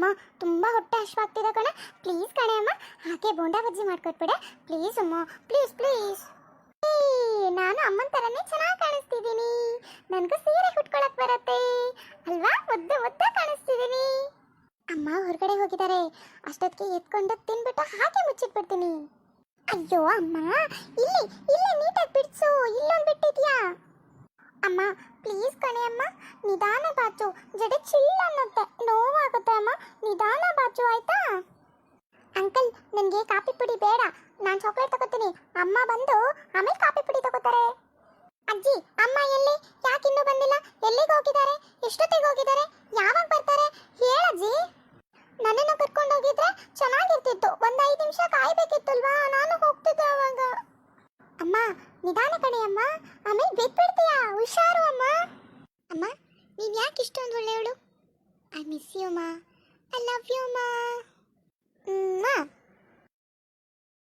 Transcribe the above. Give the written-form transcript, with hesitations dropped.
ಅಮ್ಮ ತುಂಬ ಹೊಟ್ಟೆ ಹಶ್ವಾಗ್ತಿದೆ ಕಣೆ, ಪ್ಲೀಸ್ ಕಣೆ ಅಮ್ಮ, ಹಾಗೆ ಬೋಂಡಾ ಬಜ್ಜಿ ಮಾಡ್ಕೊಟ್ಬಿಡೆ ಪ್ಲೀಸ್ ಅಮ್ಮ, ಪ್ಲೀಸ್ ಪ್ಲೀಸ್. ನಾನು ಅಮ್ಮನ ಥರನೇ ಚೆನ್ನಾಗಿ ಕಾಣಿಸ್ತಿದ್ದೀನಿ, ನನಗೂ ಸೀರೆ ಉಟ್ಕೊಳಕ್ ಬರತ್ತೆ ಅಲ್ವಾ, ಮುದ್ದು ಮುದ್ದ ಕಾಣಿಸ್ತಿದ್ದೀನಿ. ಅಮ್ಮ ಹೊರಗಡೆ ಹೋಗಿದ್ದಾರೆ, ಅಷ್ಟೊತ್ತಿಗೆ ಎತ್ಕೊಂಡು ತಿನ್ಬಿಟ್ಟು ಹಾಗೆ ಮುಚ್ಚಿಟ್ಬಿಡ್ತೀನಿ. ಅಯ್ಯೋ ಅಮ್ಮ, ಇಲ್ಲಿ ಇಲ್ಲಿ ನೀಟಾಗಿ ಬಿಡ್ಸು, ಇಲ್ಲೊಂದು ಬಿಟ್ಟಿದ್ಯಾ ಅಮ್ಮ, ಪ್ಲೀಸ್ ಕಣೆ ಅಮ್ಮ, ನಿಧಾನ ಬಾಚು, ಜಡೆ ಚಿಲ್ಲ ಅನ್ನತ್ತೆ, ನೋವಾಗುತ್ತೆ ಅಮ್ಮ, ನಿಧಾನ ಬಾಚು ಆಯ್ತಾ. ಅಂಕಲ್, ನನಗೆ ಕಾಫಿ ಪುಡಿ ಬೇಡ, ನಾನು ಚಾಕ್ಲೇಟ್ ತಗೋತೀನಿ, ಅಮ್ಮ ಬಂದು ಆಮೇಲೆ ಕಾಫಿ ಪುಡಿ ತಗೋತಾರೆ. ಅಜ್ಜಿ, ಅಮ್ಮ ಎಲ್ಲಿ, ಯಾಕೆ ಇನ್ನೂ ಬಂದಿಲ್ಲ, ಎಲ್ಲಿಗೆ ಹೋಗಿದ್ದಾರೆ, ಎಷ್ಟೊತ್ತಿಗೆ ಹೋಗಿದ್ದಾರೆ, ಯಾವಾಗ ಬರ್ತಾರೆ ಹೇಳಜ್ಜಿ. ನನ್ನನ್ನು ಕರ್ಕೊಂಡು ಹೋಗಿದ್ರೆ ಚೆನ್ನಾಗಿರ್ತಿತ್ತು, ಒಂದು 5 ನಿಮಿಷ ಕಾಯ್ಬೇಕಿತ್ತಲ್ವಾ, ನಾನು ಹೋಗ್ತಿದ್ದೆ ಅವಾಗ. ಅಮ್ಮ ನಿಧಾನ ಕಣೆ ಅಮ್ಮ, ಆಮೇಲೆ ಬಿಟ್ಬಿಡ್ತೀಯಾ, ಹುಷಾರು ಅಮ್ಮ. ಅಮ್ಮ, ನೀನು ಯಾಕೆ ಇಷ್ಟೊಂದು ಒಳ್ಳೆಯವಳು? ಐ ಮಿಸ್ ಯು ಅಮ್ಮ, ಐ ಲವ್ ಯು ಅಮ್ಮ.